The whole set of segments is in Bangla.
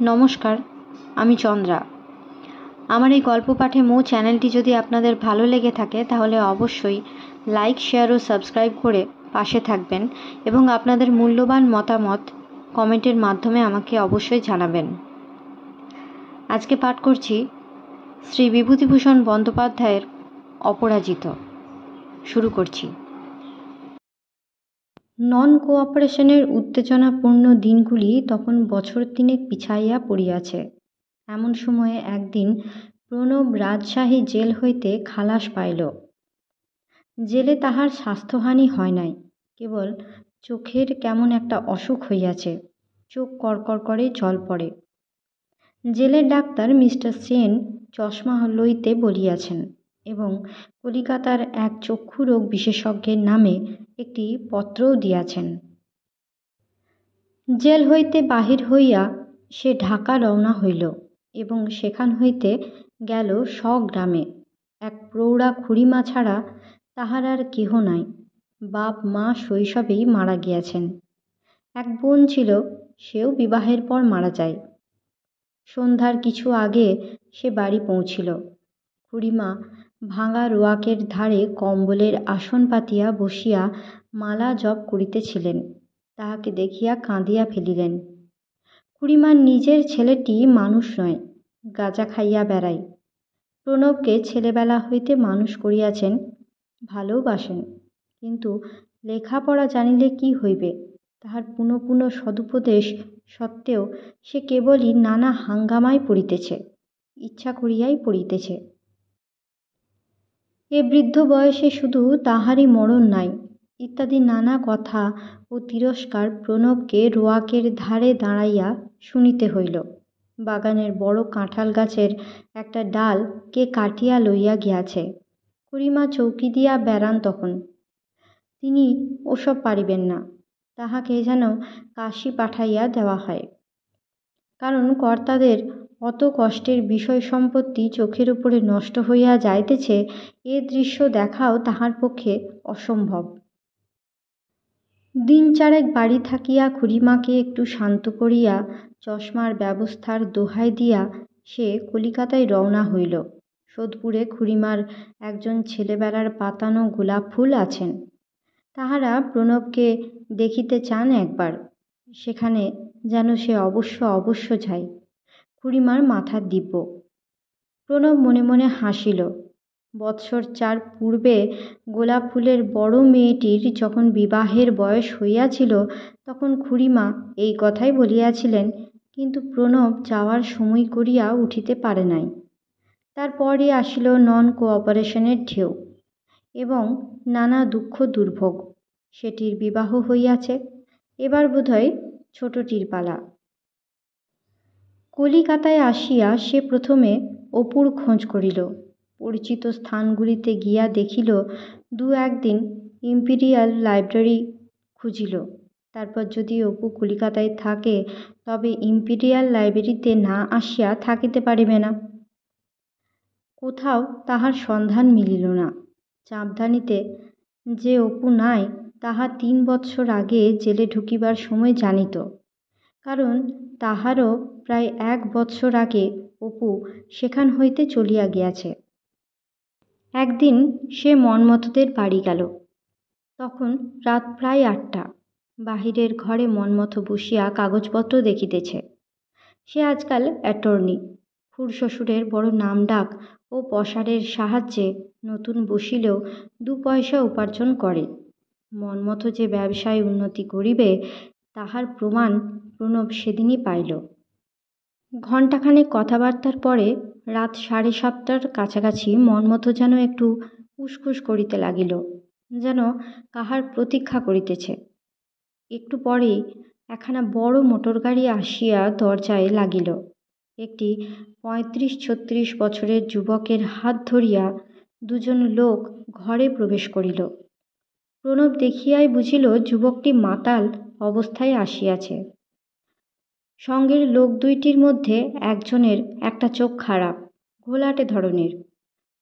নমস্কার, আমি চন্দ্রা। আমার এই গল্প পাঠে মো চ্যানেলটি যদি আপনাদের ভালো লেগে থাকে তাহলে অবশ্যই লাইক, শেয়ার ও সাবস্ক্রাইব করে পাশে থাকবেন এবং আপনাদের মূল্যবান মতামত কমেন্টের মাধ্যমে আমাকে অবশ্যই জানাবেন। আজকে পাঠ করছি শ্রী বিভূতিভূষণ বন্দ্যোপাধ্যায়ের অপরাজিত। শুরু করছি। নন কোঅপারেশনের উত্তেজনাপূর্ণ দিনগুলি তখন বছর তিনেক পিছাইয়া পড়িয়াছে। এমন সময়ে একদিন প্রণব রাজশাহী জেল হইতে খালাস পাইল। জেলে তাহার স্বাস্থ্যহানি হয় নাই, কেবল চোখের কেমন একটা অসুখ হইয়াছে, চোখ করকর করে জল পড়ে। জেলের ডাক্তার মিস্টার সেন চশমা লইতে বলিয়াছেন এবং কলিকাতার এক চক্ষুরোগ বিশেষজ্ঞের নামে একটি পত্রও দিয়াছেন। জেল হইতে বাহির হইয়া সে ঢাকা রওনা হইল এবং সেখান হইতে গেল স্বগ্রামে। এক প্রৌঢ়া খুড়িমা ছাড়া তাহার আর কেহ নাই। বাপ মা শৈশবেই মারা গিয়াছেন। এক বোন ছিল, সেও বিবাহের পর মারা যায়। সন্ধ্যার কিছু আগে সে বাড়ি পৌঁছিল। খুড়িমা ভাঙা রোয়াকের ধারে কম্বলের আসন পাতিয়া বসিয়া মালা জপ করিতেছিলেন। তাহাকে দেখিয়া কাঁদিয়া ফেলিলেন। খুড়িমার নিজের ছেলেটি মানুষ নয়, গাঁজা খাইয়া বেড়ায়। প্রণবকে ছেলেবেলা হইতে মানুষ করিয়াছেন, ভালোবাসেন, কিন্তু লেখাপড়া জানিলে কি হইবে? তাহার পুনঃ পুনঃ সদুপদেশ সত্ত্বেও সে কেবলই নানা হাঙ্গামায় পড়িতেছে, ইচ্ছা করিয়াই পড়িতেছে। এ বৃদ্ধ বয়সে শুধু তাহারই মরণ নাই ইত্যাদি নানা কথা ও তিরস্কার প্রণবকে রোয়াকের ধারে দাঁড়াইয়া শুনিতে হইল। বাগানের বড় কাঁঠাল গাছের একটা ডাল কে কাটিয়া লইয়া গিয়াছে। খুড়িমা চৌকি দিয়া বেড়ান তখন। তিনি ওসব পারিবেন না, তাহাকে যেন কাশী পাঠাইয়া দেওয়া হয়। কারণ কর্তাদের অত কষ্টের বিষয় সম্পত্তি চোখের উপরে নষ্ট হইয়া যাইতেছে, এ দৃশ্য দেখাও তাহার পক্ষে অসম্ভব। দিন চারেক বাড়ি থাকিয়া খুড়িমাকে একটু শান্ত করিয়া চশমার ব্যবস্থার দোহাই দিয়া সে কলিকাতায় রওনা হইল। সোদপুরে খুড়িমার একজন ছেলেবেলার পাতানো গোলাপ ফুল আছেন। তাহারা প্রণবকে দেখিতে চান একবার, সেখানে যেন সে অবশ্য যায়। খুড়িমার মাথার দিব্য। প্রণব মনে মনে হাসিল। বৎসর 4 পূর্বে গোলাপ ফুলের বড় মেয়েটির যখন বিবাহের বয়স হইয়াছিল তখন খুড়িমা এই কথাই বলিয়াছিলেন, কিন্তু প্রণব যাওয়ার সময় করিয়া উঠিতে পারে নাই। তারপরই আসিল নন কোঅপারেশনের ঢেউ এবং নানা দুঃখ দুর্ভোগ। সেটির বিবাহ হইয়াছে, এবার বোধহয় ছোটটির পালা। কলিকাতায় আসিয়া সে প্রথমে অপুর খোঁজ করিল। পরিচিত স্থানগুলিতে গিয়া দেখিল, 2-1 দিন ইম্পিরিয়াল লাইব্রেরি খুঁজিল। তারপর যদি অপু কলিকাতায় থাকে তবে ইম্পিরিয়াল লাইব্রেরিতে না আসিয়া থাকিতে পারিবে না। কোথাও তাহার সন্ধান মিলিল না। চাঁপদানিতে যে অপু নাই তাহা 3 বৎসর আগে জেলে ঢুকিবার সময় জানিত, কারণ তাহারও প্রায় 1 বৎসর আগে অপু সেখান হইতে চলিয়া গিয়াছে। একদিন সে মন্মথদের বাড়ি গেল। তখন রাত প্রায় 8টা। বাহিরের ঘরে মন্মথ বসিয়া কাগজপত্র দেখিতেছে। সে আজকাল অ্যাটর্নি। খুড়শ্বশুরের বড় নামডাক ও পসারের সাহায্যে নতুন বসিলেও 2 পয়সা উপার্জন করে। মন্মথ যে ব্যবসায় উন্নতি করিবে তাহার প্রমাণ প্রণব সেদিনই পাইল। ঘণ্টাখানেক কথাবার্তার পরে রাত 7:30টার কাছাকাছি মন্মথ যেন একটু উসখুস করিতে লাগিল, যেন কাহার প্রতীক্ষা করিতেছে। একটু পরেই একখানা বড় মোটরগাড়ি আসিয়া দরজায় লাগিল। একটি 35-36 বছরের যুবকের হাত ধরিয়া 2 জন লোক ঘরে প্রবেশ করিল। প্রণব দেখিয়াই বুঝিল যুবকটি মাতাল অবস্থায় আসিয়াছে। সঙ্গের লোক 2টির মধ্যে একজনের একটা চোখ খারাপ, ঘোলাটে ধরনের,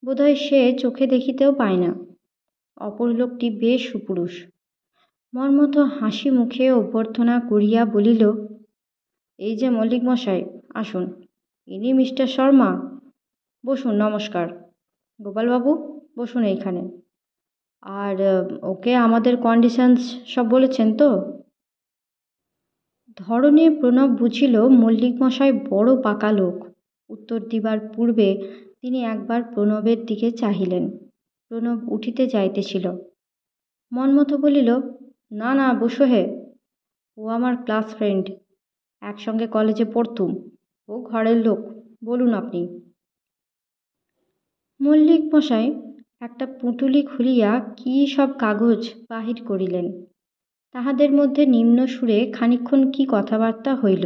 বোধহয় সে চোখে দেখিতেও পায় না। অপর লোকটি বেশ সুপুরুষ। মন্মথ হাসি মুখে অভ্যর্থনা করিয়া বলিল, এই যে মল্লিক মশাই, আসুন। ইনি মিস্টার শর্মা। বসুন, নমস্কার। গোপালবাবু, বসুন এইখানে। আর ওকে আমাদের কন্ডিশনস সব বলেছেন তো? ধরনে প্রণব বুঝিল মল্লিক মশাই বড় পাকা লোক। উত্তর দিবার পূর্বে তিনি একবার প্রণবের দিকে চাহিলেন। প্রণব উঠিতে যাইতেছিল। মনমতো বলিল, না না, বসো হে। ও আমার ক্লাস ফ্রেন্ড, একসঙ্গে কলেজে পড়তুম। ও ঘরের লোক, বলুন আপনি। মল্লিক মশাই একটা পুঁটুলি খুলিয়া কী সব কাগজ বাহির করিলেন। তাহাদের মধ্যে নিম্ন সুরে খানিকক্ষণ কী কথাবার্তা হইল।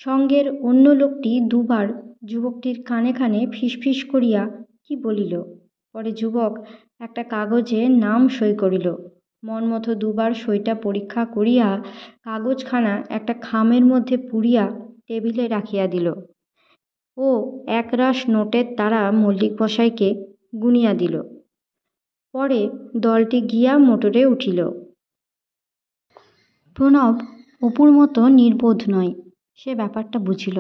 সঙ্গের অন্য লোকটি দুবার যুবকটির কানে কানে ফিসফিস করিয়া কি বলিল। পরে যুবক একটা কাগজে নাম সই করিল। মনমতো দুবার সইটা পরীক্ষা করিয়া কাগজখানা একটা খামের মধ্যে পুরিয়া টেবিলে রাখিয়া দিল ও একরাশ নোটের তারা মল্লিক মশাইকে গুনিয়া দিল। পরে দলটি গিয়া মোটরে উঠিল। প্রণব অপুর মতো নির্বোধ নয়, সে ব্যাপারটা বুঝিল।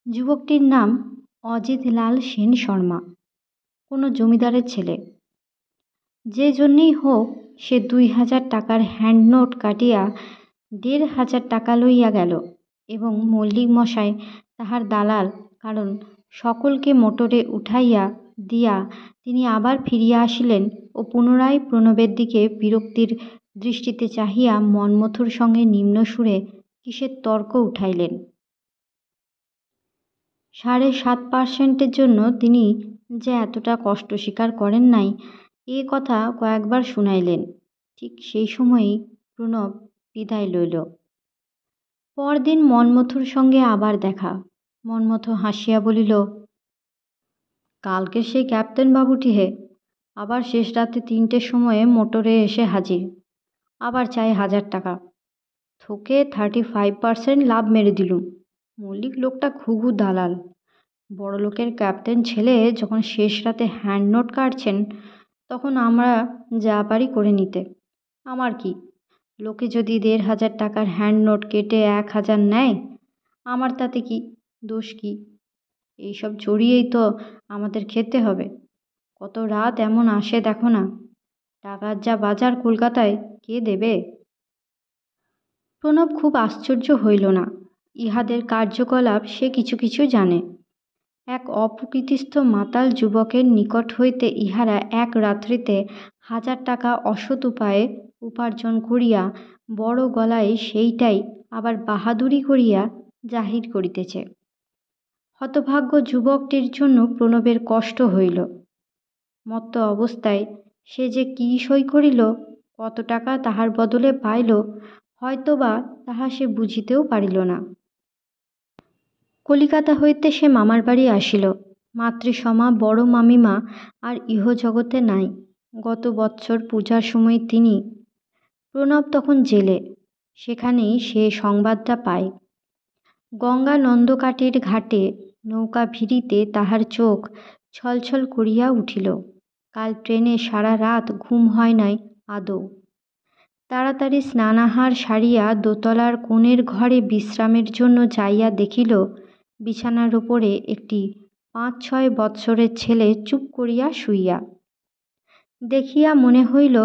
যুবকটির নাম অজিতলাল সেন শর্মা, কোনো জমিদারের ছেলে। যে জন্যেই হোক সে 2000 টাকার হ্যান্ডনোট কাটিয়া 1500 টাকা লইয়া গেল এবং মল্লিক মশাই তাহার দালাল, কারণ সকলকে মোটরে উঠাইয়া দিয়া তিনি আবার ফিরিয়া আসিলেন ও পুনরায় প্রণবের দিকে বিরক্তির দৃষ্টিতে চাহিয়া মন্মথুর সঙ্গে নিম্ন সুরে কিসের তর্ক উঠাইলেন। 7.5% জন্য তিনি যে এতটা কষ্ট স্বীকার করেন নাই, এ কথা কয়েকবার শুনাইলেন। ঠিক সেই সময়েই প্রণব বিদায় লইল। পরদিন মন্মথুর সঙ্গে আবার দেখা। মন্মথ হাসিয়া বলিল, কালকে সেই ক্যাপ্টেন বাবুটি হে, আবার শেষ রাতে 3টের সময়ে মোটরে এসে হাজির। আবার চাই 1000 টাকা। থোকে 35% লাভ মেরে দিলুম। মল্লিক লোকটা ঘুঘু দালাল। বড়লোকের ক্যাপ্টেন ছেলে যখন শেষ রাতে হ্যান্ড নোট কাটছেন, তখন আমরা যা পারি করে নিতে। আমার কি, লোকে যদি 1500 টাকার হ্যান্ড নোট কেটে 1000 নেয়, আমার তাতে কি, দোষ কি? এইসব চড়িয়েই তো আমাদের খেতে হবে। কত রাত এমন আসে দেখো না। টাকার যা বাজার কলকাতায়, কে দেবে? প্রণব খুব আশ্চর্য হইল না। ইহাদের কার্যকলাপ সে কিছু কিছু জানে। এক অপ্রকৃতিস্থ মাতাল যুবকের নিকট হইতে ইহারা এক রাত্রিতে 1000 টাকা অসৎ উপায়ে উপার্জন করিয়া বড় গলায় সেইটাই আবার বাহাদুরি করিয়া জাহির করিতেছে। হতভাগ্য যুবকটির জন্য প্রণবের কষ্ট হইল। মত্ত অবস্থায় সে যে কী সই করিল, কত টাকা তাহার বদলে পাইল, হয়তোবা তাহা সে বুঝিতেও পারিল না। কলিকাতা হইতে সে মামার বাড়ি আসিল। মাতৃসমা বড় মামিমা আর ইহজগতে নাই। গত বৎসর পূজার সময় প্রণব তখন জেলে, সেখানেই সে সংবাদটা পায়। গঙ্গা নন্দকাটির ঘাটে নৌকা ভিড়িতে তাহার চোখ ছলছল করিয়া উঠিল। কাল ট্রেনে সারা রাত ঘুম হয় নাই আদৌ। তাড়াতাড়ি স্নানাহার সারিয়া দোতলার কোণের ঘরে বিশ্রামের জন্য যাইয়া দেখিল, বিছানার উপরে একটি 5-6 বৎসরের ছেলে চুপ করিয়া শুইয়া। দেখিয়া মনে হইল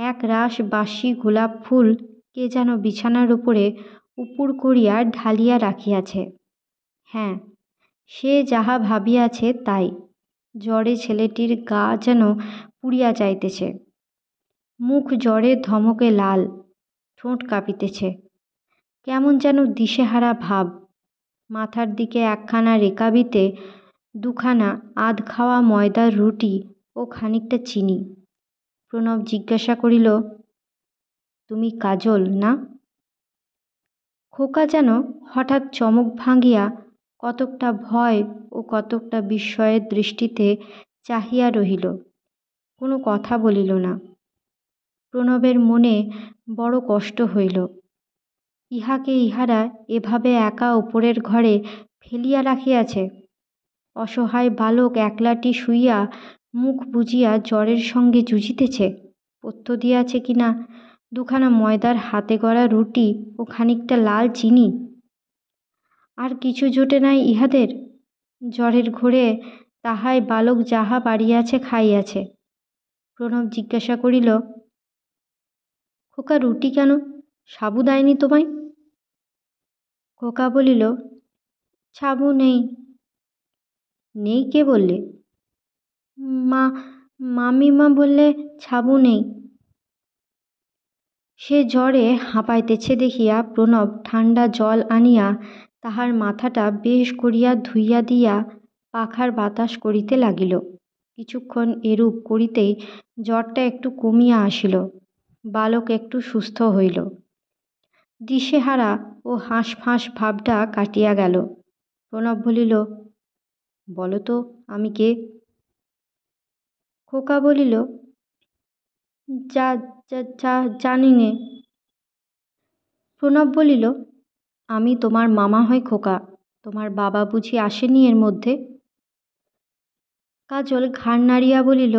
এক রাশ বাসি গোলাপ ফুল কে যেন বিছানার উপরে উপুর করিয়া ঢালিয়া রাখিয়াছে। হ্যাঁ, সে যাহা ভাবিয়াছে তাই। জ্বরে ছেলেটির গা যেন পুড়িয়া যাইতেছে। মুখ জ্বরে ধমকে লাল, ঠোঁট কাঁপিতেছে। কেমন যেন দিশেহারা ভাব। মাথার দিকে একখানা রেকাবিতে 2খানা আধ খাওয়া ময়দার রুটি ও খানিকটা চিনি। প্রণব জিজ্ঞাসা করিল, তুমি কাজল না? খোকা যেন হঠাৎ চমক ভাঙিয়া কতকটা ভয় ও কতকটা বিস্ময়ের দৃষ্টিতে চাহিয়া রহিল। কোনো কথা বলিল না। প্রণবের মনে বড় কষ্ট হইল। ইহাকে ইহারা এভাবে একা ওপরের ঘরে ফেলিয়া রাখিয়াছে। অসহায় বালক একলাটি শুইয়া মুখ বুজিয়া জ্বরের সঙ্গে যুঝিতেছে। পথ্য দিয়াছে কিনা 2খানা ময়দার হাতে গড়া রুটি ও খানিকটা লাল চিনি। আর কিছু জোটে নাই ইহাদের? জ্বরের ঘোরে তাহাই বালক যাহা পারিয়াছে খাইয়াছে। প্রণব জিজ্ঞাসা করিল, খোকা রুটি কেন? সাবু দেয়নি তোমায়? খোকা বলিল, সাবু নেই। নেই কে বললে? মা মামিমা বললে সাবু নেই। সে জ্বরে হাঁপাইতেছে দেখিয়া প্রণব ঠান্ডা জল আনিয়া তাহার মাথাটা বেশ করিয়া ধুইয়া দিয়া পাখার বাতাস করিতে লাগিল। কিছুক্ষণ এরূপ করিতেই জ্বরটা একটু কমিয়া আসিল। বালক একটু সুস্থ হইল। দিশেহারা ও হাঁসফাঁস ভাবটা কাটিয়া গেল। প্রণব বলিল, বলো তো আমি কে? খোকা বলিল, যা জানি নে। প্রণব বলিল, আমি তোমার মামা হই খোকা। তোমার বাবা বুঝি আসেনি এর মধ্যে? কাজল ঘাড় নাড়িয়া বলিল,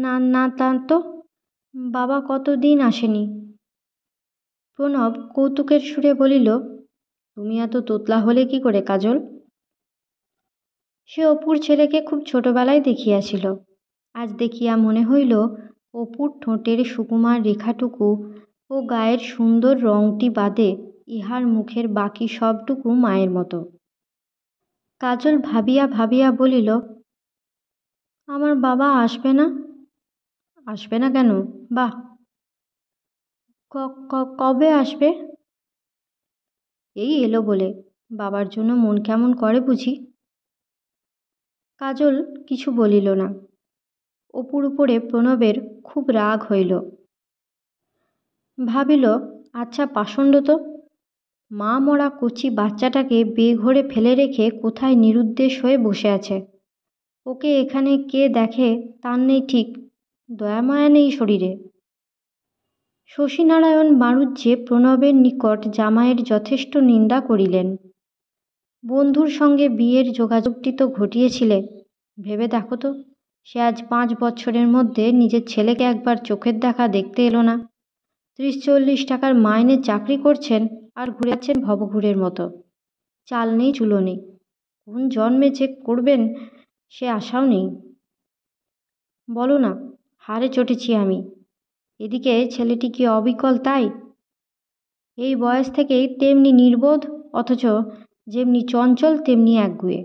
না না তা তো, বাবা কতদিন আসেনি। প্রণব কৌতুকের সুরে বলিল, তুমি এত তোতলা হলে কি করে কাজল? সে অপুর ছেলেকে খুব ছোটবেলায় দেখিয়াছিল। আজ দেখিয়া মনে হইল অপুর ঠোঁটের সুকুমার রেখাটুকু ও গায়ের সুন্দর রংটি বাদে ইহার মুখের বাকি সবটুকু মায়ের মতো। কাজল ভাবিয়া ভাবিয়া বলিল, আমার বাবা আসবে না? আসবে না কেন? বাহ, কবে আসবে? এই এলো বলে। বাবার জন্য মন কেমন করে বুঝি? কাজল কিছু বলিল না। অপুর উপরে প্রণবের খুব রাগ হইল। ভাবিল, আচ্ছা পাষণ্ড তো, মা মরা কচি বাচ্চাটাকে বেঘরে ফেলে রেখে কোথায় নিরুদ্দেশ হয়ে বসে আছে। ওকে এখানে কে দেখে তার নেই ঠিক, দয়ামায়া নেই শরীরে। শশীনারায়ণ বাড়ুজ্যে প্রণবের নিকট জামাইয়ের যথেষ্ট নিন্দা করিলেন। বন্ধুর সঙ্গে বিয়ের যোগাযোগটি তো ঘটিয়েছিলে, ভেবে দেখো তো, সে আজ 5 বছরের মধ্যে নিজের ছেলেকে একবার চোখের দেখা দেখতে এলো না। 30-40 টাকার মাইনে চাকরি করছেন আর ঘুরে যাচ্ছেন ভবঘুরের মতো। চাল নেই চুলো নেই। কোন জন্মে যে করবেন সে আশাও নেই। বলো না, হারে চটেছি আমি। এদিকে ছেলেটি কি অবিকল তাই? এই বয়স থেকেই তেমনি নির্বোধ, অথচ যেমনি চঞ্চল তেমনি একগুঁয়ে।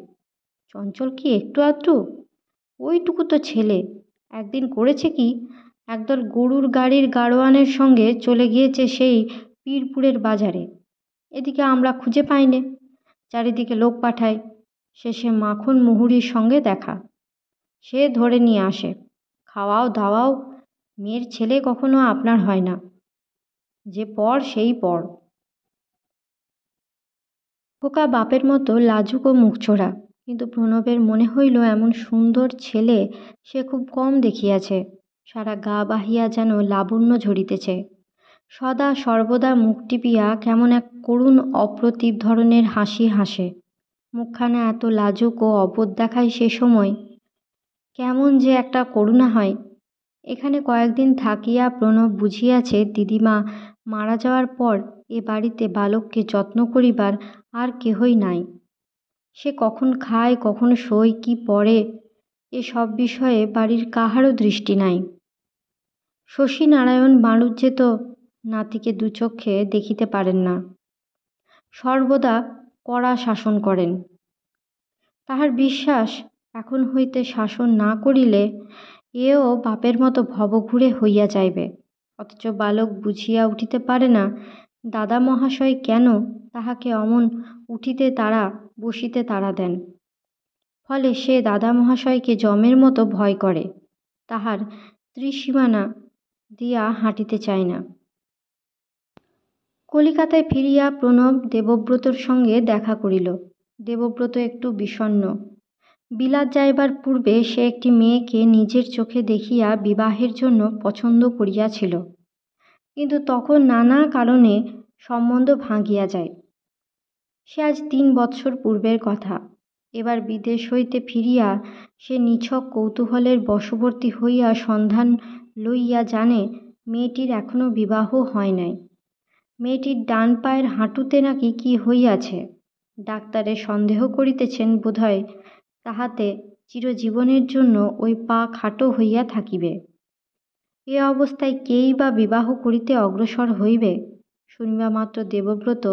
চঞ্চল কি একটু আধটু? ওইটুকু তো ছেলে। একদিন করেছে কি, একদল গরুর গাড়ির গাড়োয়ানের সঙ্গে চলে গিয়েছে সেই পীরপুরের বাজারে। এদিকে আমরা খুঁজে পাই নে, চারিদিকে লোক পাঠায়। শেষে মাখন মুহুরীর সঙ্গে দেখা। সে ধরে নিয়ে আসে, খাওয়াও দাওয়াও। মেয়ের ছেলে কখনো আপনার হয় না, যে পর সেই পর। খোকা বাপের মতো লাজুক ও মুখচোরা, কিন্তু প্রণবের মনে হইল এমন সুন্দর ছেলে সে খুব কম দেখিয়াছে। সারা গা বাহিয়া যেন লাবণ্য ঝরিতেছে। সদা সর্বদা মুখ টিপিয়া কেমন এক করুণ অপ্রতিভ ধরনের হাসি হাসে। মুখখানা এত লাজুক ও অবোধ দেখায় সে সময়, কেমন যে একটা করুণা হয়। এখানে কয়েকদিন থাকিয়া প্রণব বুঝিয়াছে দিদিমা মারা যাওয়ার পর এ বাড়িতে বালককে যত্ন করিবার আর কেহই নাই। সে কখন খায়, কখন শোয়, কি পড়ে, এসব বিষয়ে বাড়ির কাহারও দৃষ্টি নাই। শশীনারায়ণ বাড়ুজ্যে তো নাতিকে দুচক্ষে দেখিতে পারেন না। সর্বদা কড়া শাসন করেন। তাহার বিশ্বাস, এখন হইতে শাসন না করিলে এও বাপের মতো ভবঘুরে হইয়া যাইবে। অথচ বালক বুঝিয়া উঠিতে পারে না দাদা মহাশয় কেন তাহাকে অমন উঠিতে তাড়া বসিতে তাড়া দেন। ফলে সে দাদা মহাশয়কে যমের মতো ভয় করে, তাহার ত্রিসীমানা দিয়া হাঁটিতে চায় না। কলিকাতায় ফিরিয়া প্রণব দেবব্রতর সঙ্গে দেখা করিল। দেবব্রত একটু বিষণ্ণ। বিলাত যাইবার পূর্বে সে একটি মেয়েকে নিজের চোখে দেখিয়া বিবাহের জন্য পছন্দ করিয়াছিল, কিন্তু তখন নানা কারণে সম্বন্ধ ভাঙিয়া যায়। সে আজ 3 বৎসর পূর্বের কথা। এবার বিদেশ হইতে ফিরিয়া সে নিছক কৌতূহলের বশবর্তী হইয়া সন্ধান লইয়া জানে মেয়েটির এখনো বিবাহ হয় নাই। মেয়েটির ডান পায়ের হাঁটুতে নাকি কি হইয়াছে। ডাক্তারে সন্দেহ করিতেছেন বোধহয় তাহাতে চিরজীবনের জন্য ওই পা খাটো হইয়া থাকিবে। এ অবস্থায় কেই বা বিবাহ করিতে অগ্রসর হইবে? শুনিবা মাত্র দেবব্রত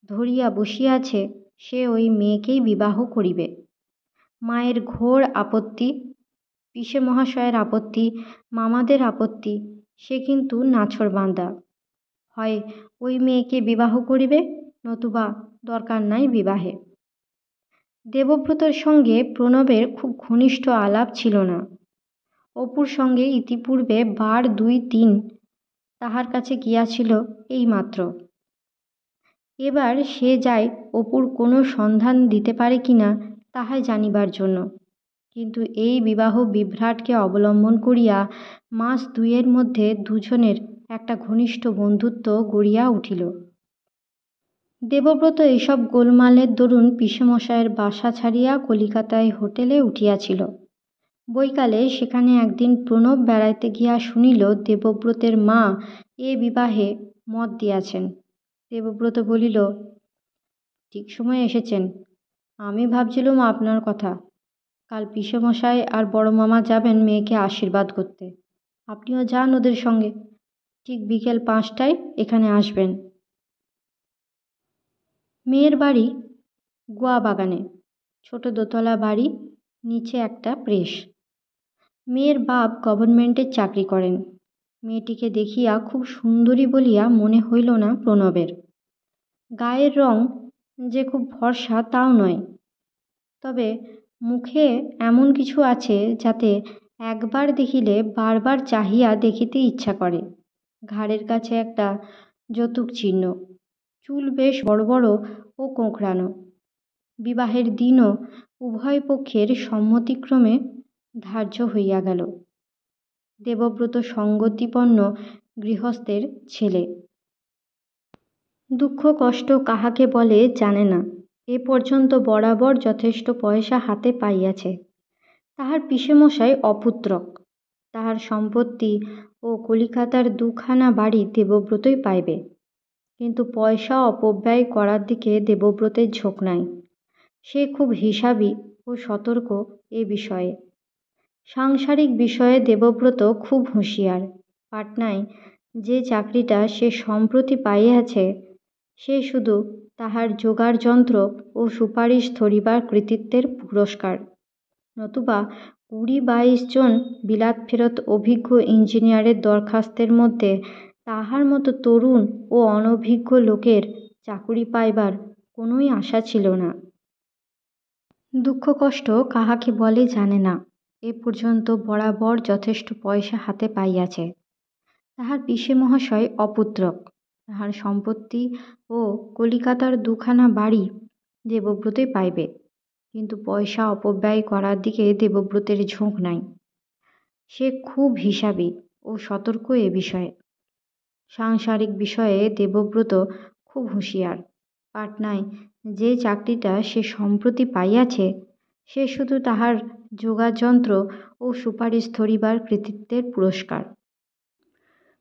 ধরিয়া বসিয়াছে সে ওই মেয়েকেই বিবাহ করিবে। মায়ের ঘোর আপত্তি, পিসে মহাশয়ের আপত্তি, মামাদের আপত্তি, সে কিন্তু নাছোড়বান্দা। হয় ওই মেয়েকে বিবাহ করিবে, নতুবা দরকার নাই বিবাহে। দেবব্রতর সঙ্গে প্রণবের খুব ঘনিষ্ঠ আলাপ ছিল না। অপুর সঙ্গে ইতিপূর্বে বার 2-3 তাহার কাছে গিয়াছিল এইমাত্র। এবার সে যায় অপুর কোনো সন্ধান দিতে পারে কিনা তাহাই জানিবার জন্য। কিন্তু এই বিবাহ বিভ্রাটকে অবলম্বন করিয়া মাস 2 মধ্যে দুজনের একটা ঘনিষ্ঠ বন্ধুত্ব গড়িয়া উঠিল। দেবব্রত এইসব গোলমালের দরুন পিসেমশায়ের বাসা ছাড়িয়া কলিকাতায় হোটেলে উঠিয়াছিল। বৈকালে সেখানে একদিন প্রণব বেড়াইতে গিয়া শুনিল দেবব্রতের মা এ বিবাহে মত দিয়াছেন। দেবব্রত বলিল, ঠিক সময় এসেছেন। আমি ভাবছিলুম আপনার কথা। কাল পিসেমশাই আর বড় মামা যাবেন মেয়েকে আশীর্বাদ করতে। আপনিও যান ওদের সঙ্গে। ঠিক বিকেল 5টায় এখানে আসবেন। মেয়ের বাড়ি গোয়া বাগানে, ছোট দোতলা বাড়ি, নিচে একটা প্রেস। মেয়ের বাপ গভর্নমেন্টের চাকরি করেন। মেয়েটিকে দেখিয়া খুব সুন্দরী বলিয়া মনে হইল না প্রণবের। গায়ের রং যে খুব ফর্সা তাও নয়, তবে মুখে এমন কিছু আছে যাতে একবার দেখিলে বারবার চাহিয়া দেখিতে ইচ্ছা করে। ঘাড়ের কাছে একটা যৌতুক চিহ্ন, চুল বেশ বড় বড় ও কোঁকড়ানো। বিবাহের দিনও উভয় পক্ষের সম্মতিক্রমে ধার্য হইয়া গেল। দেবব্রত সঙ্গতিপন্ন গৃহস্থের ছেলে। দুঃখ কষ্ট কাহাকে বলে জানে না। এ পর্যন্ত বরাবর যথেষ্ট পয়সা হাতে পাইয়াছে। তাহার পিসেমশাই অপুত্রক। তাহার সম্পত্তি ও কলিকাতার 2খানা বাড়ি দেবব্রতই পাইবে। কিন্তু পয়সা অপব্যয় করার দিকে দেবব্রতের ঝোঁক নাই। সে খুব হিসাবী ও সতর্ক এ বিষয়ে। সাংসারিক বিষয়ে দেবব্রত খুব হুঁশিয়ার। পাটনায় যে চাকরিটা সে সম্প্রতি পাইয়াছে সে শুধু তাহার জোগাড় যন্ত্র ও সুপারিশ ধরিবার কৃতিত্বের পুরস্কার, নতুবা 20-22 জন বিলাত ফেরত অভিজ্ঞ ইঞ্জিনিয়ারের দরখাস্তের মধ্যে তাহার মতো তরুণ ও অনভিজ্ঞ লোকের চাকুরি পাইবার কোনোই আশা ছিল না। দুঃখ কষ্ট কাহাকে বলে জানে না। এ পর্যন্ত বরাবর যথেষ্ট পয়সা হাতে পাইয়াছে। তাহার পিসে মহাশয় অপুত্রক। তাহার সম্পত্তি ও কলিকাতার 2খানা বাড়ি দেবব্রতই পাইবে। কিন্তু পয়সা অপব্যয় করার দিকে দেবব্রতের ঝোঁক নাই। সে খুব হিসাবী ও সতর্ক এ বিষয়ে। সাংসারিক বিষয়ে দেবব্রত খুব হুঁশিয়ার। পাটনায় যে চাকরিটা সে সম্প্রতি পাইয়াছে সে শুধু তাহার যোগাযন্ত্র ও সুপারিশ ধরিবার কৃতিত্বের পুরস্কার,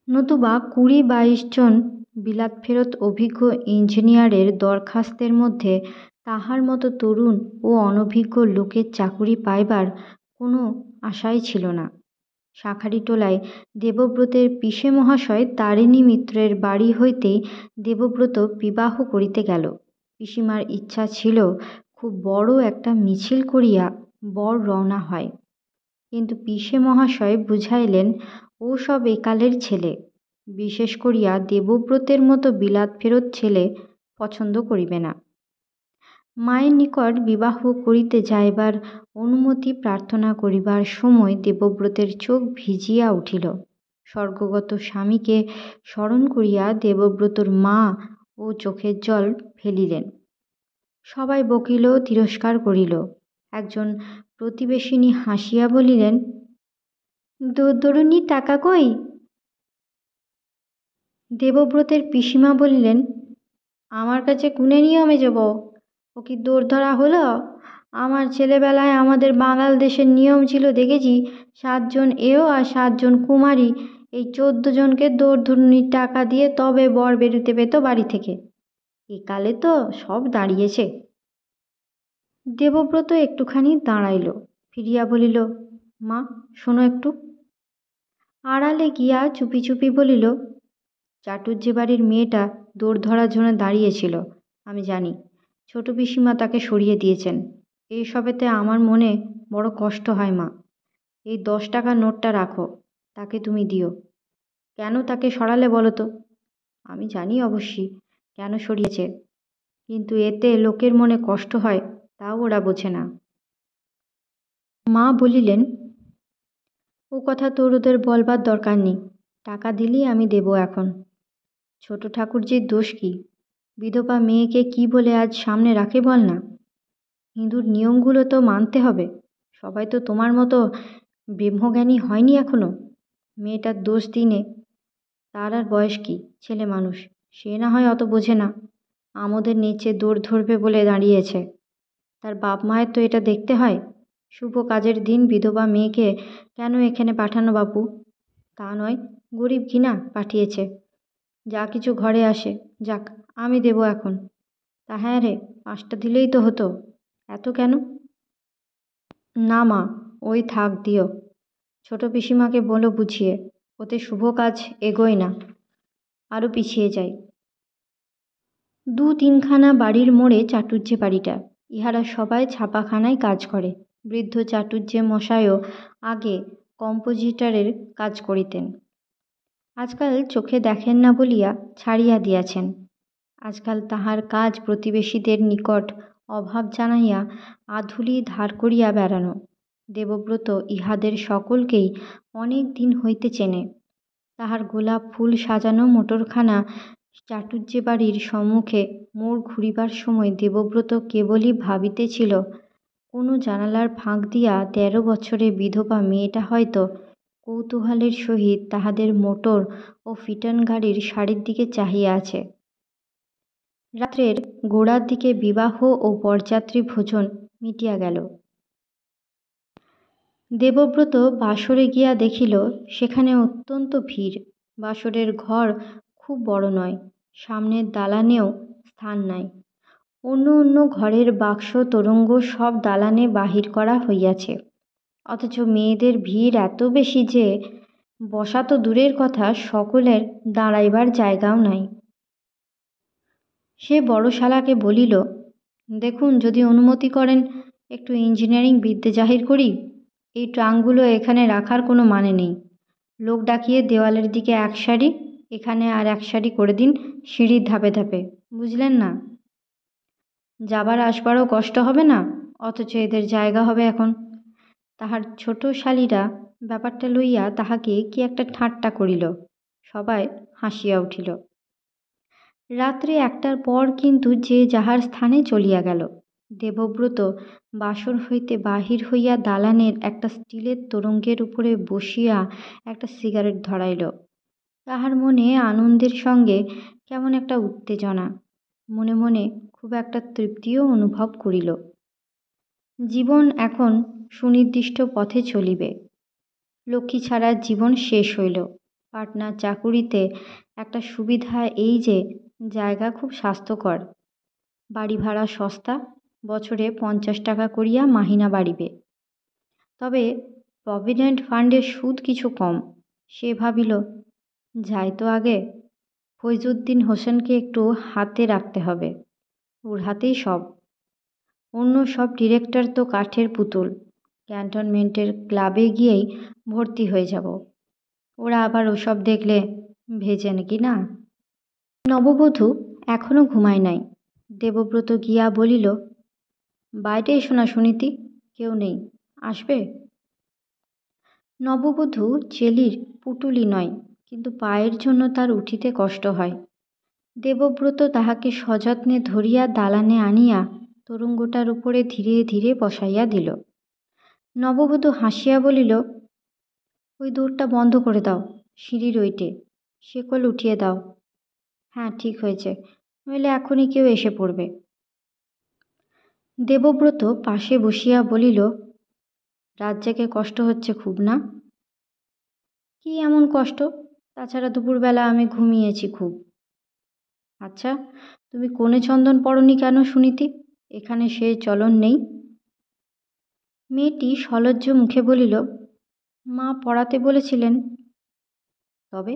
নতুবা 20-22 জন বিলাত ফেরত অভিজ্ঞ ইঞ্জিনিয়ারের দরখাস্তের মধ্যে তাহার মতো তরুণ ও অনভিজ্ঞ লোকের চাকুরি পাইবার কোনো আশাই ছিল না। শাঁখারীটোলায় দেবব্রতের পিসে মহাশয় তারিণী মিত্রের বাড়ি হইতেই দেবব্রত বিবাহ করিতে গেল। পিসিমার ইচ্ছা ছিল খুব বড় একটা মিছিল করিয়া বর রওনা হয়। কিন্তু পিসে মহাশয় বুঝাইলেন ও সব একালের ছেলে, বিশেষ করিয়া দেবব্রতের মতো বিলাত ফেরত ছেলে পছন্দ করিবে না। মায়ের নিকট বিবাহ করিতে যাইবার অনুমতি প্রার্থনা করিবার সময় দেবব্রতের চোখ ভিজিয়া উঠিল। স্বর্গগত স্বামীকে স্মরণ করিয়া দেবব্রতর মা ও চোখের জল ফেলিলেন। সবাই বকিল, তিরস্কার করিল। একজন প্রতিবেশিনী হাসিয়া বলিলেন, দোরদরুনি টাকা কই? দেবব্রতের পিসিমা বলিলেন, আমার কাছে কুনে নিয়মে যাব, ও কি দোর ধরা হলো? আমার ছেলেবেলায় আমাদের বাঙাল দেশের নিয়ম ছিল দেখেছি, 7 জন এও আর 7 জন কুমারী, এই 14 জনকে দোরধরুনির টাকা দিয়ে তবে বর বেরোতে পেত বাড়ি থেকে। একালে তো সব দাঁড়িয়েছে। দেবব্রত একটুখানি দাঁড়াইল, ফিরিয়া বলিল, মা শোনো একটু। আড়ালে গিয়া চুপি চুপি বলিল, চাটুজ্জে বাড়ির মেয়েটা দৌড় ধরার জন্য দাঁড়িয়েছিল, আমি জানি। ছোট পিসিমা তাকে সরিয়ে দিয়েছেন। এইসবেতে আমার মনে বড় কষ্ট হয় মা। এই 10 টাকার নোটটা রাখো, তাকে তুমি দিও। কেন তাকে সরালে বলো তো? আমি জানি অবশ্যই কেন সরিয়েছে, কিন্তু এতে লোকের মনে কষ্ট হয় তাও ওরা বোঝে না। মা বলিলেন, ও কথা তোর ওদের বলবার দরকার নেই। টাকা দিলেই আমি দেব এখন। ছোট ঠাকুরজির দোষ কি? বিধবা মেয়েকে কি বলে আজ সামনে রাখে বল না? হিঁদুর নিয়মগুলো তো মানতে হবে। সবাই তো তোমার মতো ব্রহ্মজ্ঞানী হয়নি এখনো। মেয়েটার দোষ দিনে তার আর বয়স কি, ছেলে মানুষ, সে না হয় অত বোঝে না। আমাদের নিচে দৌড় ধরবে বলে দাঁড়িয়েছে। তার বাপ মায়ের তো এটা দেখতে হয়। শুভ কাজের দিন বিধবা মেয়েকে কেন এখানে পাঠানো বাপু? তা নয়, গরিব কিনা পাঠিয়েছে। যা কিছু ঘরে আসে, যাক আমি দেব এখন। তা হ্যাঁ রে, 5টা দিলেই তো হতো, এত কেন? না মা, ওই থাক, দিও। ছোট পিসিমাকে বলো বুঝিয়ে, ওতে শুভ কাজ এগোয় না, আরও পিছিয়ে যায়। 2-3খানা বাড়ির মোড়ে চাটুজ্জে বাড়িটা। ইহারা সবাই ছাপাখানায় কাজ করে। বৃদ্ধ চাটুজ্জে মশায়ও আগে কম্পোজিটরের কাজ করিতেন। আজকাল চোখে দেখেন না বলিয়া ছাড়িয়া দিয়াছেন। আজকাল তাহার কাজ প্রতিবেশীদের নিকট অভাব জানাইয়া আধুলি ধার করিয়া বেড়ানো। দেবব্রত ইহাদের সকলকেই অনেক দিন হইতে চেনে। তাহার গোলাপ ফুল সাজানো মোটরখানা চাটুজ্জে বাড়ির সম্মুখে মোড় ঘুরিবার সময় দেবব্রত কেবলই ভাবিতেছিল, কোনো জানালার ফাঁক দিয়া 13 বছরের বিধবা মেয়েটা হয়তো কৌতূহলের সহিত তাহাদের মোটর ও ফিটন গাড়ির সারির দিকে চাহিয়া আছে। রাত্রের গোড়ার দিকে বিবাহ ও বরযাত্রী ভোজন মিটিয়া গেল। দেবব্রত বাসরে গিয়া দেখিল সেখানে অত্যন্ত ভিড়। বাসরের ঘর খুব বড় নয়, সামনের দালানেও স্থান নাই। অন্য অন্য ঘরের বাক্স তোরঙ্গ সব দালানে বাহির করা হইয়াছে, অথচ মেয়েদের ভিড় এত বেশি যে বসা তো দূরের কথা, সকলের দাঁড়াইবার জায়গাও নাই। সে বড় শালাকে বলিল, দেখুন যদি অনুমতি করেন একটু ইঞ্জিনিয়ারিং বিদ্যে জাহির করি। এই ট্রাঙ্কগুলো এখানে রাখার কোনো মানে নেই। লোক ডাকিয়ে দেওয়ালের দিকে 1 সারি, এখানে আর 1 সারি করে দিন সিঁড়ির ধাপে ধাপে, বুঝলেন না? যাবার আসবারও কষ্ট হবে না, অথচ এদের জায়গা হবে এখন। তাহার ছোট শালীরা ব্যাপারটা লইয়া তাহাকে কি একটা ঠাট্টা করিল। সবাই হাসিয়া উঠিল। রাত্রে 1টার পর কিন্তু যে যাহার স্থানে চলিয়া গেল। দেবব্রত বাসর হইতে বাহির হইয়া দালানের একটা স্টিলের তোরঙ্গের উপরে বসিয়া একটা সিগারেট ধরাইল। তাহার মনে আনন্দের সঙ্গে কেমন একটা উত্তেজনা, মনে মনে খুব একটা তৃপ্তিও অনুভব করিল। জীবন এখন সুনির্দিষ্ট পথে চলিবে। লক্ষ্মী ছাড়া জীবন শেষ হইল। পাটনার চাকুরিতে একটা সুবিধা এই যে জায়গা খুব স্বাস্থ্যকর, বাড়ি ভাড়া সস্তা, বছরে 50 টাকা করিয়া মাহিনা বাড়িবে। তবে প্রভিডেন্ট ফান্ডের সুদ কিছু কম। সে ভাবিল, যাই তো আগে, ফৈজুদ্দিন হোসেনকে একটু হাতে রাখতে হবে, ওর হাতেই সব। অন্য সব ডিরেক্টর তো কাঠের পুতুল, ক্যান্টনমেন্টের ক্লাবে গিয়েই ভর্তি হয়ে যাব। ওরা আবার ওসব দেখলে ভেজে নাকি না। নববধূ এখনো ঘুমায় নাই। দেবব্রত গিয়া বলিল, বাইরে এসো না সুনীতি, কেউ নেই, আসবে? নববধূ চেলির পুটুলি নয়, কিন্তু পায়ের জন্য তার উঠিতে কষ্ট হয়। দেবব্রত তাহাকে সযত্নে ধরিয়া দালানে আনিয়া তোরঙ্গটার উপরে ধীরে ধীরে বসাইয়া দিল। নববধূ হাসিয়া বলিল, ওই দৌড়টা বন্ধ করে দাও, সিঁড়ির ওইটে, শেকল উঠিয়ে দাও। হ্যাঁ ঠিক হয়েছে, নইলে এখনই কেউ এসে পড়বে। দেবব্রত পাশে বসিয়া বলিল, রাত জেগে কষ্ট হচ্ছে খুব না? কি এমন কষ্ট? তাছাড়া দুপুরবেলা আমি ঘুমিয়েছি খুব। আচ্ছা, তুমি কনে চন্দন পরনি কেন সুনীতি? এখানে সে চলন নেই। মেয়েটি সলজ্জ মুখে বলিল, মা পড়াতে বলেছিলেন। তবে?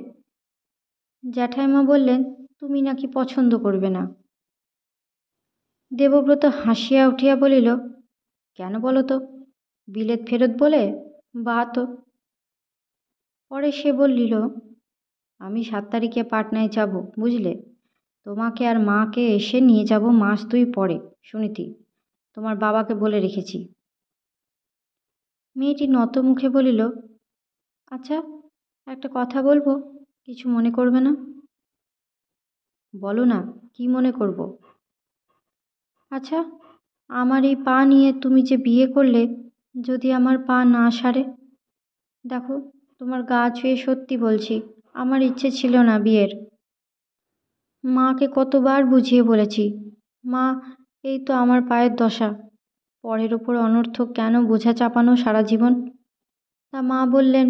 জ্যাঠাইমা বললেন তুমি নাকি পছন্দ করবে না। দেবব্রত হাসিয়া উঠিয়া বলিল, কেন বলো তো? বিলেত ফেরত বলে? বা তো। পরে সে বলিল, আমি 7 তারিখে পাটনায় যাব, বুঝলে? তোমাকে আর মাকে এসে নিয়ে যাব মাস 2 পরে, শুনিতি। তোমার বাবাকে বলে রেখেছি। মেয়েটি নত মুখে বলিল, আচ্ছা, একটা কথা বলবো, কিছু মনে করবে না? বলো না, কি মনে করব? আচ্ছা, আমার এই পা নিয়ে তুমি যে বিয়ে করলে, যদি আমার পা না সারে? দেখো, তোমার গা ছুঁয়ে সত্যি বলছি, আমার ইচ্ছে ছিল না বিয়ের। মাকে কতবার বুঝিয়ে বলেছি, মা, এই তো আমার পায়ের দশা, পরের ওপর অনর্থক কেন বোঝা চাপানো সারা জীবন? তা মা বললেন,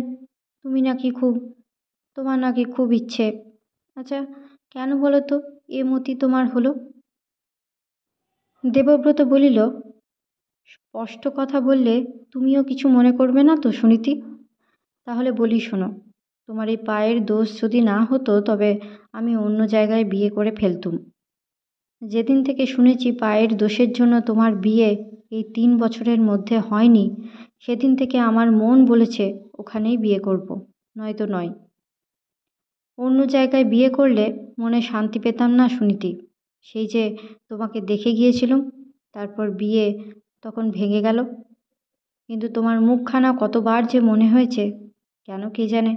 তোমার নাকি খুব ইচ্ছে। আচ্ছা, কেন বলো তো এ মতি তোমার হলো? দেবব্রত বলিল, স্পষ্ট কথা বললে তুমিও কিছু মনে করবে না তো শুনিতি? তাহলে বলি শোনো, তোমার এই পায়ের দোষ যদি না হতো তবে আমি অন্য জায়গায় বিয়ে করে ফেলতুম। যেদিন থেকে শুনেছি পায়ের দোষের জন্য তোমার বিয়ে এই 3 বছরের মধ্যে হয়নি, সেদিন থেকে আমার মন বলেছে ওখানেই বিয়ে করব, নয়তো নয়। অন্য জায়গায় বিয়ে করলে মনে শান্তি পেতাম না শুনিতি। সেই যে তোমাকে দেখে গিয়েছিলুম, তারপর বিয়ে তখন ভেঙে গেল। কিন্তু তোমার মুখখানা কতবার যে মনে হয়েছে, কেন কে জানে।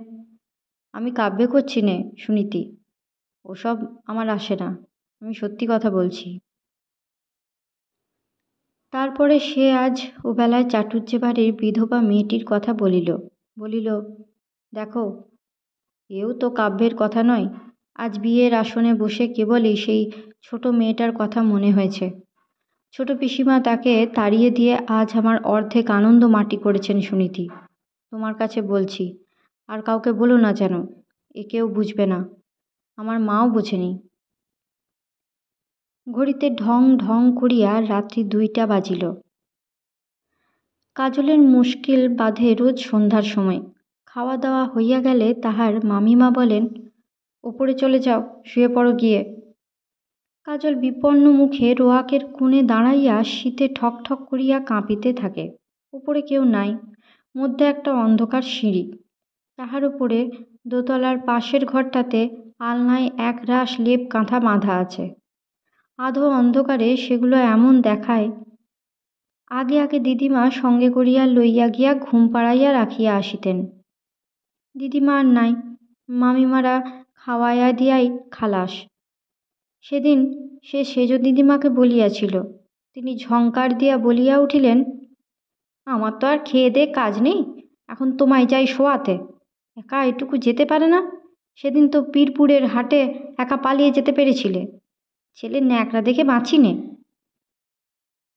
আমি কাব্যে করছি নে শুনিতি, ওসব আমার আসে না, আমি সত্যি কথা বলছি। তারপরে সে আজ ওবেলায় চাটুজ্জে বাড়ির বিধবা মেয়েটির কথা বলিল, দেখো, এও তো কাব্যের কথা নয়। আজ বিয়ের আসনে বসে কেবলই সেই ছোট মেয়েটার কথা মনে হয়েছে। ছোট পিসিমা তাকে তাড়িয়ে দিয়ে আজ আমার অর্ধেক আনন্দ মাটি করেছেন শুনিতি। তোমার কাছে বলছি, আর কাউকে বলো না যেন, এ কেউ বুঝবে না, আমার মাও বোঝেনি। ঘড়িতে ঢং ঢং করিয়া রাত্রি 2টা বাজিল। কাজলের মুশকিল বাধে রোজ সন্ধ্যার সময়। খাওয়া দাওয়া হইয়া গেলে তাহার মামিমা বলেন, ওপরে চলে যাও, শুয়ে পড়ো গিয়ে। কাজল বিপন্ন মুখে রোয়াকের কোণে দাঁড়াইয়া শীতে ঠক ঠক করিয়া কাঁপিতে থাকে। উপরে কেউ নাই, মধ্যে একটা অন্ধকার সিঁড়ি, তাহার উপরে দোতলার পাশের ঘরটাতে আলনায় এক রাশ লেপ কাঁথা বাঁধা আছে। আধো অন্ধকারে সেগুলো এমন দেখায়, আগে আগে দিদিমা সঙ্গে করিয়া লইয়া গিয়া ঘুম পাড়াইয়া রাখিয়া আসিতেন। দিদিমা আর নাই, মামিমারা খাওয়াইয়া দিয়াই খালাস। সেদিন সে সেজ দিদিমাকে বলিয়াছিল, তিনি ঝঙ্কার দিয়া বলিয়া উঠিলেন, আমার তো আর খেয়ে দে কাজ নেই, এখন তোমায় যাই শোয়াতে। একা এটুকু যেতে পারে না? সেদিন তো পীরপুরের হাটে একা পালিয়ে যেতে পেরেছিলে। ছেলে ন্যাকড়া দেখে বাঁচি নে।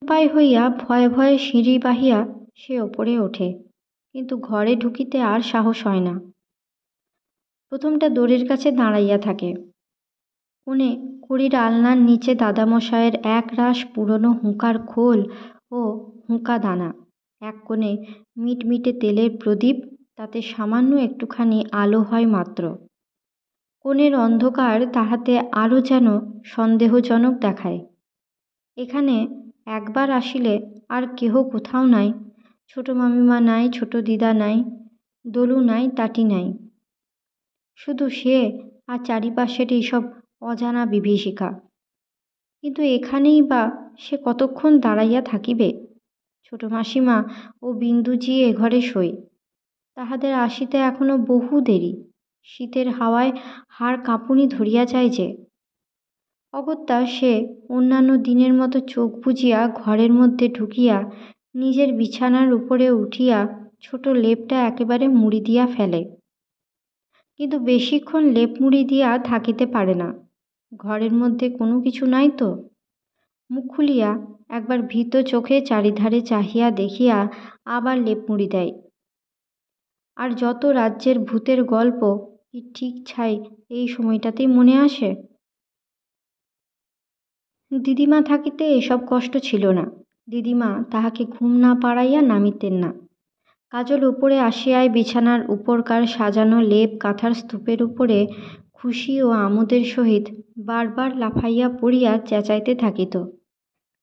উপায় হইয়া ভয়ে ভয়ে সিঁড়ি বাহিয়া সে ওপরে ওঠে, কিন্তু ঘরে ঢুকিতে আর সাহস হয় না। প্রথমটা দড়ির কাছে দাঁড়াইয়া থাকে। কোণে কুড়ির আলনার নিচে দাদামশায়ের এক রাশ পুরনো হুঁকার খোল ও হুঁকা দানা, এক কোণে মিটমিটে তেলের প্রদীপ, তাতে সামান্য একটুখানি আলো হয় মাত্র। কোণের অন্ধকার তাহাতে আরও যেন সন্দেহজনক দেখায়। এখানে একবার আসিলে আর কেহ কোথাও নাই, ছোট মামিমা নাই, ছোট দিদা নাই, দলু নাই, তাটি নাই, শুধু সে আর চারিপাশের এইসব অজানা বিভীষিকা। কিন্তু এখানেই বা সে কতক্ষণ দাঁড়াইয়া থাকিবে? ছোট মাসিমা ও বিন্দুজি এ ঘরে শোয়, তাহাদের আসিতে এখনো বহু দেরি। শীতের হাওয়ায় হাড় কাঁপুনি ধরিয়া যায় যে। অগত্যা সে অন্যান্য দিনের মতো চোখ বুজিয়া ঘরের মধ্যে ঢুকিয়া নিজের বিছানার উপরে উঠিয়া ছোট লেপটা একেবারে মুড়ি দিয়া ফেলে। কিন্তু বেশিক্ষণ লেপ মুড়ি দিয়া থাকিতে পারে না, ঘরের মধ্যে কোনো কিছু নাই তো। মুখ খুলিয়া একবার ভীত চোখে চারিধারে চাহিয়া দেখিয়া আবার লেপ মুড়ি দেয়। আর যত রাজ্যের ভূতের গল্প কি ঠিক ছাই এই সময়টাতেই মনে আসে। দিদিমা থাকিতে এসব কষ্ট ছিল না। দিদিমা তাহাকে ঘুম না পাড়াইয়া নামিতেন না। কাজল উপরে আসিয়াই বিছানার উপরকার সাজানো লেপ কাঁথার স্তূপের উপরে খুশি ও আমোদের সহিত বারবার লাফাইয়া পড়িয়া চেঁচাইতে থাকিত,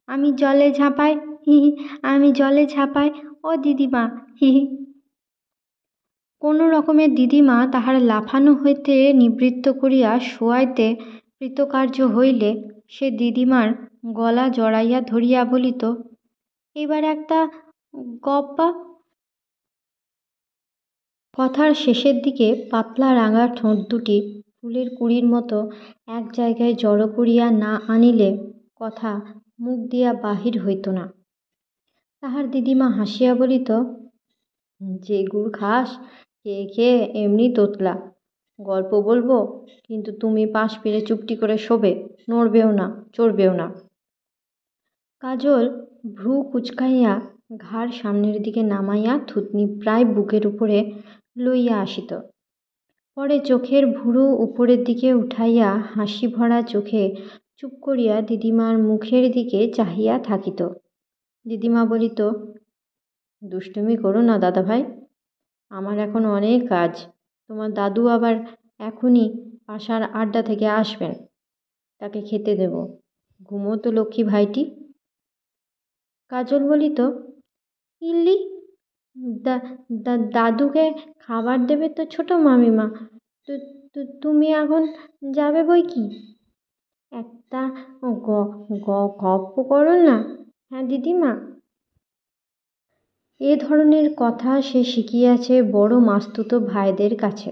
আমি জলে ঝাঁপাই, হি হি, আমি জলে ঝাঁপাই, ও দিদিমা, হি হি। কোনো রকমে দিদিমা তাহার লাফানো হইতে নিবৃত্ত করিয়া শোয়াইতে কৃতকার্য হইলে সে দিদিমার গলা জড়াইয়া ধরিয়া বলিত, এবার একটা গপ্পা। কথার শেষের দিকে পাতলা রাঙা ঠোঁট দুটি ফুলের কুঁড়ির মতো এক জায়গায় জড়ো করিয়া না আনিলে কথা মুখ দিয়া বাহির হইত না। তাহার দিদিমা হাসিয়া বলিত, যে গুড় খাস খেয়ে খেয়ে এমনি তোতলা, গল্প বলবো কিন্তু তুমি পাশ ফিরে চুপটি করে শোবে, নড়বেও না, চড়বেও না। কাজল ভ্রু কুচকাইয়া ঘাড় সামনের দিকে নামাইয়া থুতনি প্রায় বুকের উপরে লইয়া আসিত। পরে চোখের ভুরু উপরের দিকে উঠাইয়া হাসি ভরা চোখে চুপ করিয়া দিদিমার মুখের দিকে চাহিয়া থাকিত। দিদিমা বলিত, দুষ্টুমি করো না দাদাভাই, আমার এখন অনেক কাজ, তোমার দাদু আবার এখনই পাশার আড্ডা থেকে আসবেন, তাকে খেতে দেব, ঘুমো তো লক্ষ্মী ভাইটি। কাজল বলিত, ইল্লি, দাদুকে খাবার দেবে তো ছোট মামিমা, তুমি এখন যাবে বই কি, একটা গপ্প করো না, হ্যাঁ দিদিমা। এ ধরনের কথা সে শিখিয়াছে বড় মাস্তুতো ভাইদের কাছে।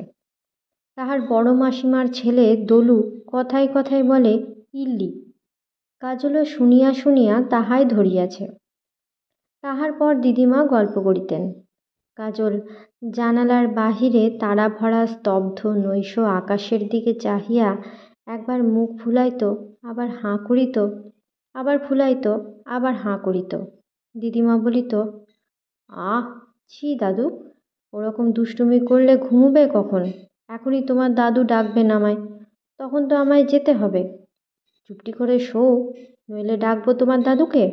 তাহার বড় মাসিমার ছেলে দলু কথায় কথায় বলে ইল্লি। কাজলও শুনিয়া শুনিয়া তাহাই ধরিয়াছে। তাহার পর দিদিমা গল্প করিতেন। কাজল জানালার বাহিরে তারা ভরা স্তব্ধ নৈশ আকাশের দিকে চাহিয়া একবার মুখ ফুলাইত, আবার হাঁ করিত, আবার ফুলাইত, আবার হাঁ করিত। দিদিমা বলিত, আহ ছি দাদু, ওরকম দুষ্টুমি করলে ঘুমবে কখন, এখনই তোমার দাদু ডাকবেন আমায়, তখন তো আমায় যেতে হবে, চুপটি করে শো, নইলে ডাকবো তোমার দাদুকে।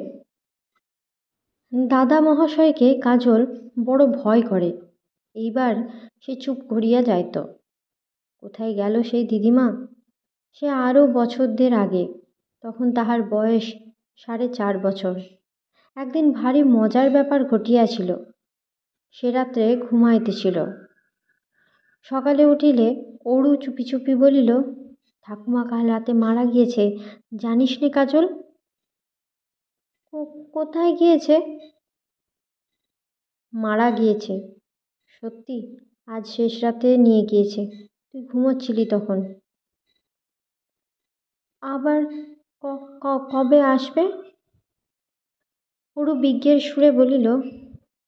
দাদা মহাশয়কে কাজল বড় ভয় করে। এইবার সে চুপ করিয়া যাইত। কোথায় গেল সেই দিদিমা? সে আরও বছরদের আগে, তখন তাহার বয়স 4.5 বছর। একদিন ভারী মজার ব্যাপার ঘটিয়াছিল। সে রাত্রে ঘুমাইতেছিল। সকালে উঠিলে অরু চুপি চুপি বলিল, ঠাকুমা কাল রাতে মারা গিয়েছে, জানিস নে কাজল? কোথায় গিয়েছে? মারা গিয়েছে, সত্যি, আজ শেষ রাতে নিয়ে গিয়েছে, তুই ঘুমোচ্ছিলি তখন। আবার কবে আসবে? অরু বিজ্ঞের সুরে বলিল,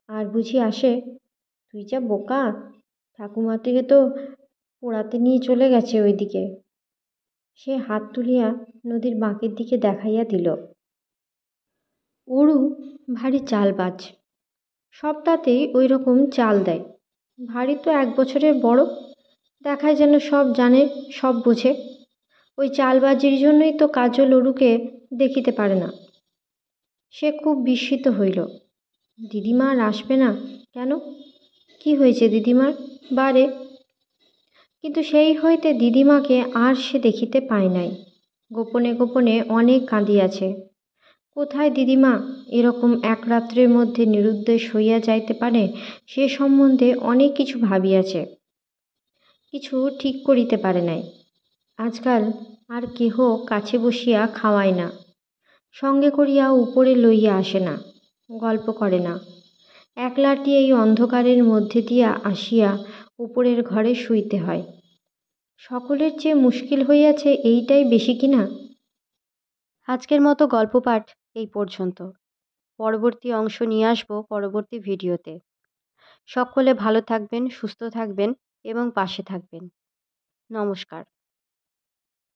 আর বুঝি আসে? তুই যা বোকা, ঠাকুমা থেকে তো পোড়াতে নিয়ে চলে গেছে ওইদিকে। সে হাত তুলিয়া নদীর বাঁকের দিকে দেখাইয়া দিল। অরু ভারী চালবাজ, সবটাতেই ওই রকম চাল দেয়। ভারী তো 1 বছরের বড়, দেখায় যেন সব জানে, সব বোঝে। ওই চালবাজির জন্যই তো কাজল অরুকে দেখিতে পারে না। সে খুব বিস্মিত হইল। দিদিমা আর আসবে না কেন? কি হয়েছে দিদিমার বারে? কিন্তু সেই হইতে দিদিমাকে আর সে দেখিতে পায় নাই। গোপনে গোপনে অনেক কাঁদিয়াছে। কোথায় দিদিমা এরকম এক রাত্রের মধ্যে নিরুদ্দেশ হইয়া যাইতে পারে সে সম্বন্ধে অনেক কিছু ভাবিয়াছে, কিছু ঠিক করিতে পারে নাই। আজকাল আর কেহ কাছে বসিয়া খাওয়ায় না, সঙ্গে করিয়া উপরে লইয়া আসে না, গল্প করে না। একলাটি এই অন্ধকারের মধ্যে দিয়া আসিয়া উপরের ঘরে শুইতে হয়। সকলের চেয়ে মুশকিল হইয়াছে এইটাই বেশি কিনা। আজকের মতো গল্প পাঠ এই পর্যন্ত। পরবর্তী অংশ নিয়ে আসবো পরবর্তী ভিডিওতে। সকলে ভালো থাকবেন, সুস্থ থাকবেন এবং পাশে থাকবেন। নমস্কার।